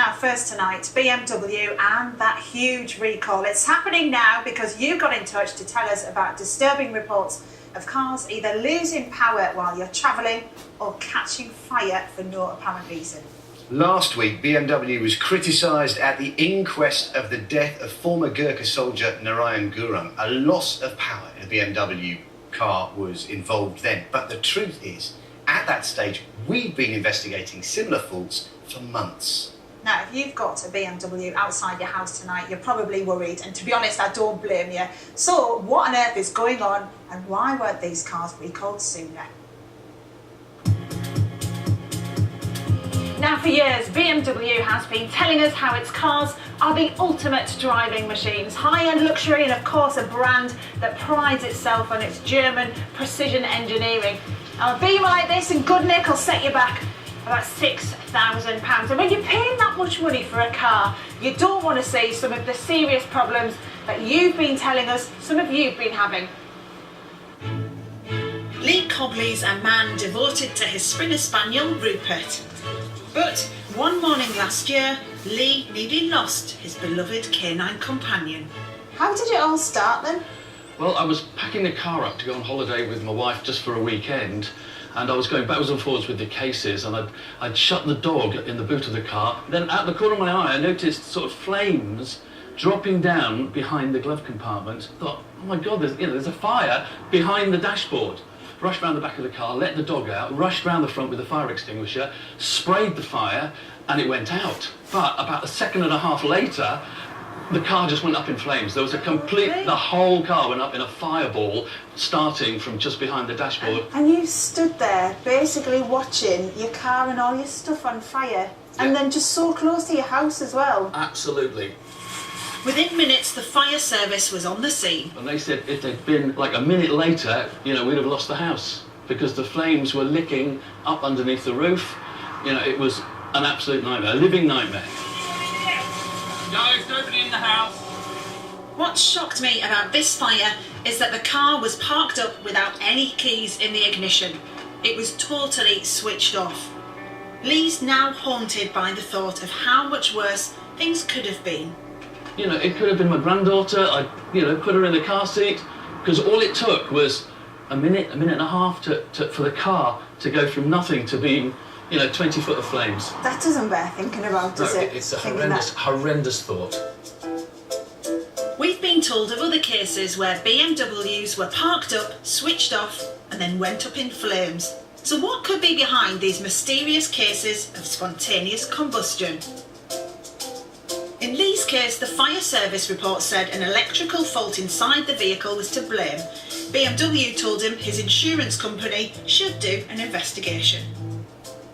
Now first tonight, BMW and that huge recall. It's happening now because you got in touch to tell us about disturbing reports of cars either losing power while you're travelling or catching fire for no apparent reason. Last week, BMW was criticised at the inquest of the death of former Gurkha soldier Narayan Gurung. A loss of power in a BMW car was involved then. But the truth is, at that stage, we'd been investigating similar faults for months. Now, if you've got a BMW outside your house tonight, you're probably worried, and to be honest, I don't blame you. So, what on earth is going on, and why weren't these cars recalled sooner? Now, for years, BMW has been telling us how its cars are the ultimate driving machines. High-end luxury and, of course, a brand that prides itself on its German precision engineering. Now, a Beamer like this in good nick will set you back about £6,000. And when you're paying that much money for a car, you don't want to see some of the serious problems that you've been telling us some of you've been having. Lee Cobley's a man devoted to his Springer Spaniel, Rupert. But one morning last year, Lee nearly lost his beloved canine companion. How did it all start then? Well, I was packing the car up to go on holiday with my wife just for a weekend, and I was going backwards and forwards with the cases, and I'd shut the dog in the boot of the car. Then out the corner of my eye, I noticed sort of flames dropping down behind the glove compartment. I thought, oh my God, there's a fire behind the dashboard. Rushed round the back of the car, let the dog out, rushed round the front with a fire extinguisher, sprayed the fire, and it went out. But about a second and a half later, the car just went up in flames. There was the whole car went up in a fireball, starting from just behind the dashboard. And you stood there, basically watching your car and all your stuff on fire, and then just so close to your house as well. Absolutely. Within minutes, the fire service was on the scene. And they said if they'd been like a minute later, we'd have lost the house because the flames were licking up underneath the roof. It was an absolute nightmare, a living nightmare. No, there's nobody in the house. What shocked me about this fire is that the car was parked up without any keys in the ignition. It was totally switched off. Lee's now haunted by the thought of how much worse things could have been. It could have been my granddaughter. I, put her in the car seat because all it took was a minute and a half for the car to go from nothing to being, 20 foot of flames. That doesn't bear thinking about, does it? It's a horrendous thought. We've been told of other cases where BMWs were parked up, switched off, and then went up in flames. So what could be behind these mysterious cases of spontaneous combustion? In Lee's case, the fire service report said an electrical fault inside the vehicle was to blame. BMW told him his insurance company should do an investigation.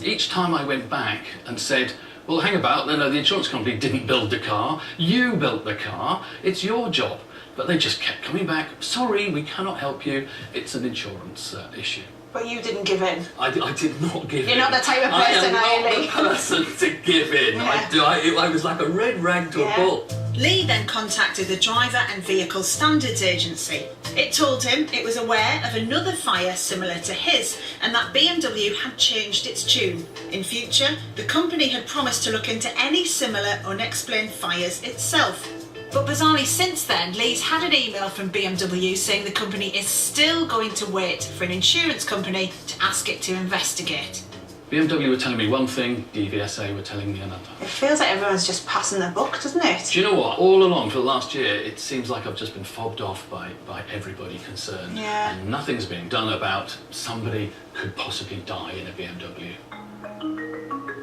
Each time I went back and said, well, hang about, the insurance company didn't build the car, you built the car, it's your job. But they just kept coming back, sorry, we cannot help you, it's an insurance issue. But you didn't give in. I did not give in. You're not the type of person, I am not the person to give in. Yeah. I was like a red rag to a bull. Lee then contacted the Driver and Vehicle Standards Agency. It told him it was aware of another fire similar to his and that BMW had changed its tune. In future, the company had promised to look into any similar unexplained fires itself. But bizarrely since then, Lee's had an email from BMW saying the company is still going to wait for an insurance company to ask it to investigate. BMW were telling me one thing, DVSA were telling me another. It feels like everyone's just passing the buck, doesn't it? Do you know what? All along for the last year, it seems like I've just been fobbed off by everybody concerned. Yeah. And nothing's being done about somebody could possibly die in a BMW.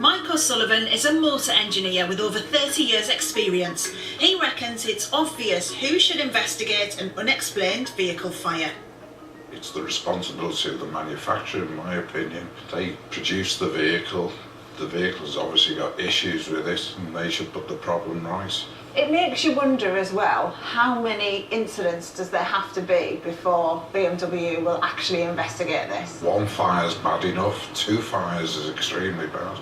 Mike O'Sullivan is a motor engineer with over 30 years' experience. He reckons it's obvious who should investigate an unexplained vehicle fire. It's the responsibility of the manufacturer, in my opinion. They produce the vehicle. The vehicle's obviously got issues with it, and they should put the problem right. It makes you wonder as well, how many incidents does there have to be before BMW will actually investigate this? One fire's bad enough, 2 fires is extremely bad.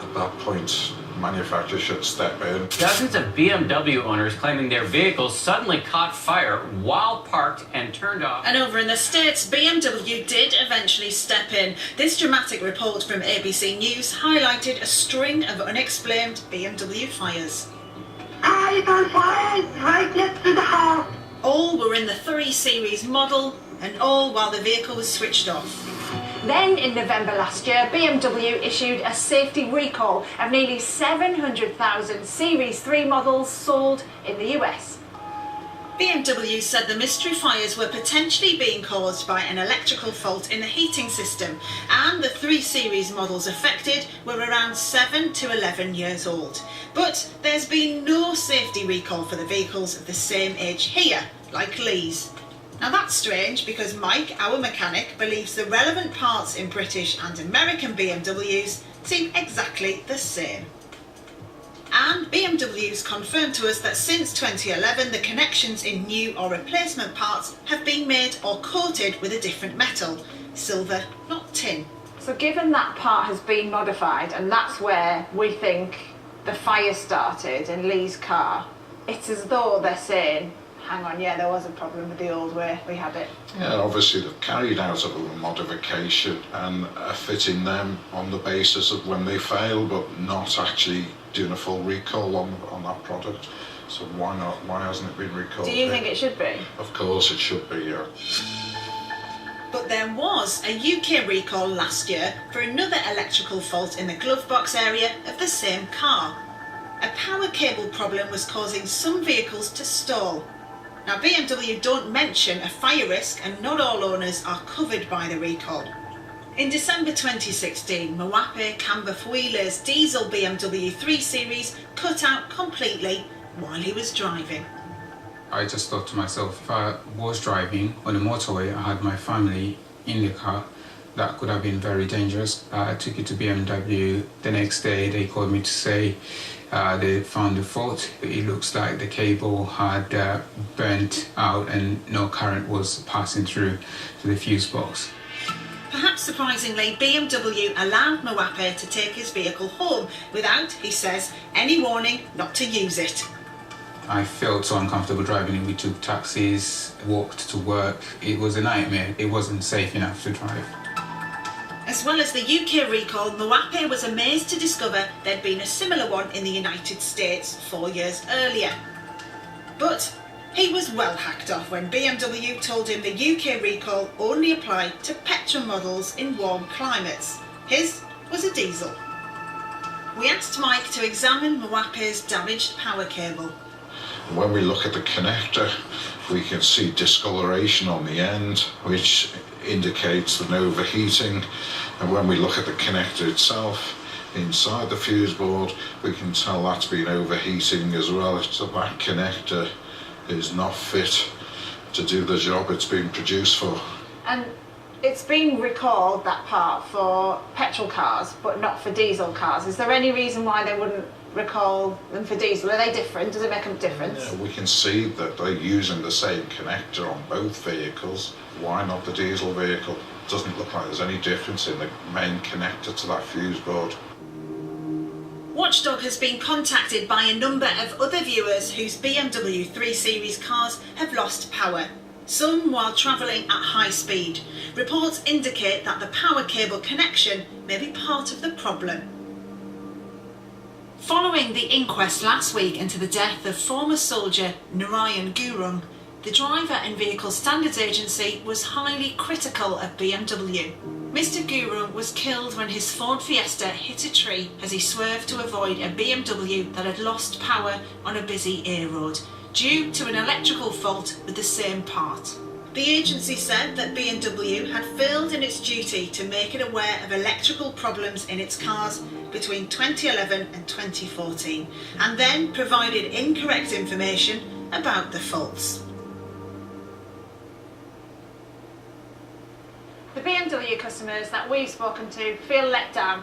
At that point, manufacturer should step in. Dozens of BMW owners claiming their vehicles suddenly caught fire while parked and turned off. And over in the States, BMW did eventually step in. This dramatic report from ABC News highlighted a string of unexplained BMW fires. It's on fire right next to the house. All were in the 3 Series model, and all while the vehicle was switched off. Then, in November last year, BMW issued a safety recall of nearly 700,000 Series 3 models sold in the US. BMW said the mystery fires were potentially being caused by an electrical fault in the heating system, and the 3 Series models affected were around 7 to 11 years old. But there's been no safety recall for the vehicles of the same age here, like Lee's. Now that's strange because Mike, our mechanic, believes the relevant parts in British and American BMWs seem exactly the same. And BMW's confirmed to us that since 2011 the connections in new or replacement parts have been made or coated with a different metal, silver, not tin. So given that part has been modified, and that's where we think the fire started in Lee's car, it's as though they're saying, hang on, yeah, there was a problem with the old way we had it. Yeah, obviously they've carried out a little modification and are fitting them on the basis of when they fail, but not actually doing a full recall on that product. So why not? Why hasn't it been recalled? Do you think it should be? Of course it should be, yeah. But there was a UK recall last year for another electrical fault in the glove box area of the same car. A power cable problem was causing some vehicles to stall. Now BMW don't mention a fire risk, and not all owners are covered by the recall. In December 2016, Mwape Camberfuile's diesel BMW 3 Series cut out completely while he was driving. I just thought to myself, if I was driving on the motorway, I had my family in the car, that could have been very dangerous. I took it to BMW. The next day they called me to say they found the fault. It looks like the cable had burnt out and no current was passing through to the fuse box. Perhaps surprisingly, BMW allowed Mwape to take his vehicle home without, he says, any warning not to use it. I felt so uncomfortable driving it. We took taxis, walked to work. It was a nightmare. It wasn't safe enough to drive. As well as the UK recall, Mwape was amazed to discover there'd been a similar one in the United States 4 years earlier. But he was well hacked off when BMW told him the UK recall only applied to petrol models in warm climates. His was a diesel. We asked Mike to examine Mwape's damaged power cable. When we look at the connector, we can see discoloration on the end, which indicates an overheating. And when we look at the connector itself, inside the fuse board, we can tell that's been overheating as well. So that connector is not fit to do the job it's been produced for. And it's been recalled, that part, for petrol cars, but not for diesel cars. Is there any reason why they wouldn't recall them for diesel? Are they different? Does it make a difference? Yeah, we can see that they're using the same connector on both vehicles. Why not the diesel vehicle? Doesn't look like there's any difference in the main connector to that fuse board. Watchdog has been contacted by a number of other viewers whose BMW 3 Series cars have lost power, some while travelling at high speed. Reports indicate that the power cable connection may be part of the problem. Following the inquest last week into the death of former soldier Narayan Gurung, the Driver and Vehicle Standards Agency was highly critical of BMW. Mr. Gurung was killed when his Ford Fiesta hit a tree as he swerved to avoid a BMW that had lost power on a busy A road, due to an electrical fault with the same part. The agency said that BMW had failed in its duty to make it aware of electrical problems in its cars between 2011 and 2014, and then provided incorrect information about the faults. The BMW customers that we've spoken to feel let down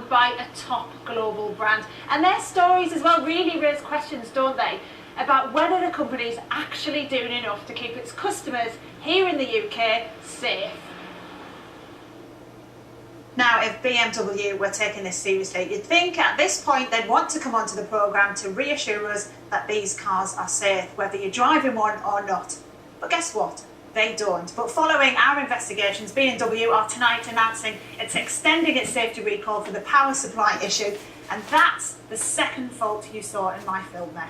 by a top global brand. And their stories as well really raise questions, don't they, about whether the company is actually doing enough to keep its customers here in the UK safe. Now, if BMW were taking this seriously, you'd think at this point they'd want to come onto the programme to reassure us that these cars are safe, whether you're driving one or not. But guess what? They don't. But following our investigations, BMW are tonight announcing it's extending its safety recall for the power supply issue, and that's the second fault you saw in my film there.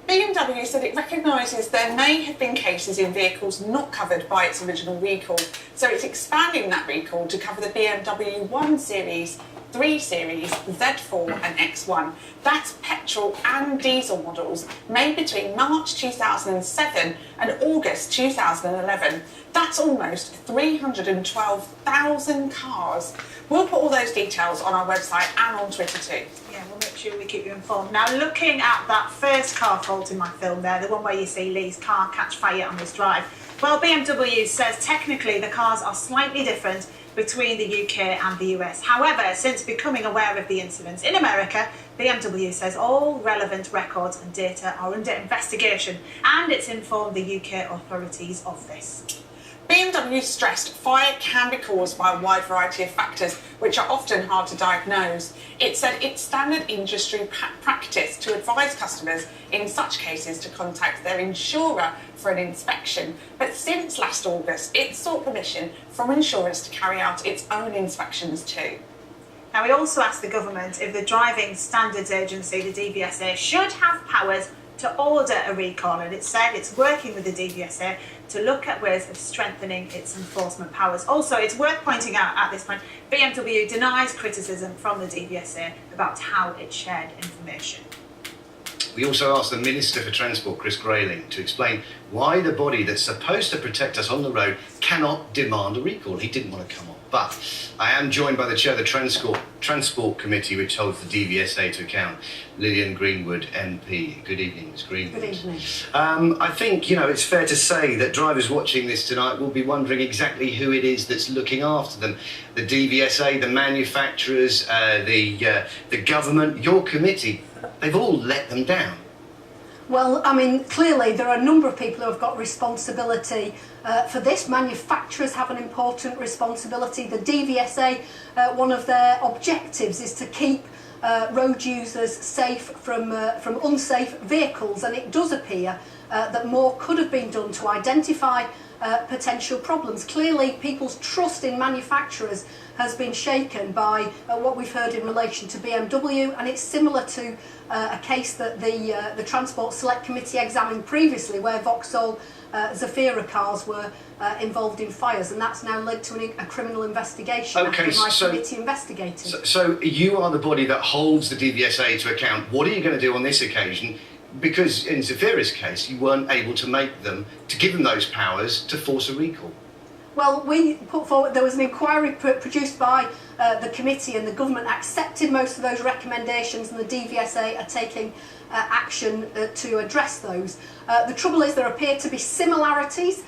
BMW said it recognises there may have been cases in vehicles not covered by its original recall, so it's expanding that recall to cover the BMW 1 Series, 3 Series, Z4 and X1. That's petrol and diesel models made between March 2007 and August 2011. That's almost 312,000 cars. We'll put all those details on our website and on Twitter too. Yeah, we'll make sure we keep you informed. Now, looking at that first car fault in my film there, the one where you see Lee's car catch fire on his drive, well, BMW says technically the cars are slightly different between the UK and the US. However, since becoming aware of the incidents in America, BMW says all relevant records and data are under investigation, and it's informed the UK authorities of this. BMW stressed fire can be caused by a wide variety of factors, which are often hard to diagnose. It said it's standard industry practice to advise customers in such cases to contact their insurer for an inspection. But since last August, it sought permission from insurers to carry out its own inspections too. Now, we also asked the government if the Driving Standards Agency, the DVSA, should have powers to order a recall, and it said it's working with the DVSA to look at ways of strengthening its enforcement powers. Also, it's worth pointing out at this point, BMW denies criticism from the DVSA about how it shared information. We also asked the Minister for Transport, Chris Grayling, to explain why the body that's supposed to protect us on the road cannot demand a recall. He didn't want to come on. But I am joined by the chair of the Transport Committee, which holds the DVSA to account, Lillian Greenwood, MP. Good evening, Ms. Greenwood. Good evening. I think, it's fair to say that drivers watching this tonight will be wondering exactly who it is that's looking after them. The DVSA, the manufacturers, the government, your committee, they've all let them down. Well, I mean, clearly there are a number of people who have got responsibility for this. Manufacturers have an important responsibility. The DVSA, one of their objectives is to keep road users safe from unsafe vehicles, and it does appear that more could have been done to identify potential problems. Clearly, people's trust in manufacturers has been shaken by what we've heard in relation to BMW, and it's similar to a case that the Transport Select Committee examined previously, where Vauxhall Zafira cars were involved in fires, and that's now led to a criminal investigation after my committee investigating. So you are the body that holds the DVSA to account. What are you going to do on this occasion? Because in Zafira's case, you weren't able to give them those powers to force a recall. Well, we put forward, there was an inquiry produced by the committee, and the government accepted most of those recommendations, and the DVSA are taking action to address those. The trouble is there appear to be similarities.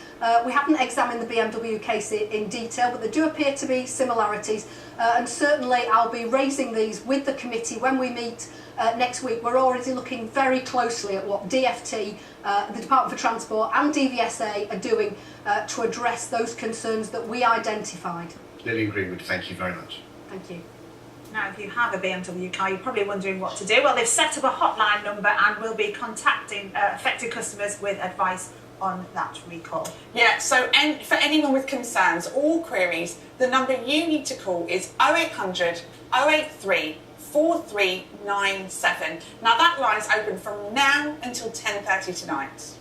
We haven't examined the BMW case in detail, but there do appear to be similarities, and certainly I'll be raising these with the committee when we meet next week. We're already looking very closely at what DFT, the Department for Transport and DVSA are doing to address those concerns that we identified. Lillian Greenwood, thank you very much. Thank you. Now, if you have a BMW car, you're probably wondering what to do. Well, they've set up a hotline number and will be contacting affected customers with advice on that recall. Yeah, so for anyone with concerns or queries, the number you need to call is 0800 083 4397. Now that line's open from now until 10:30 tonight.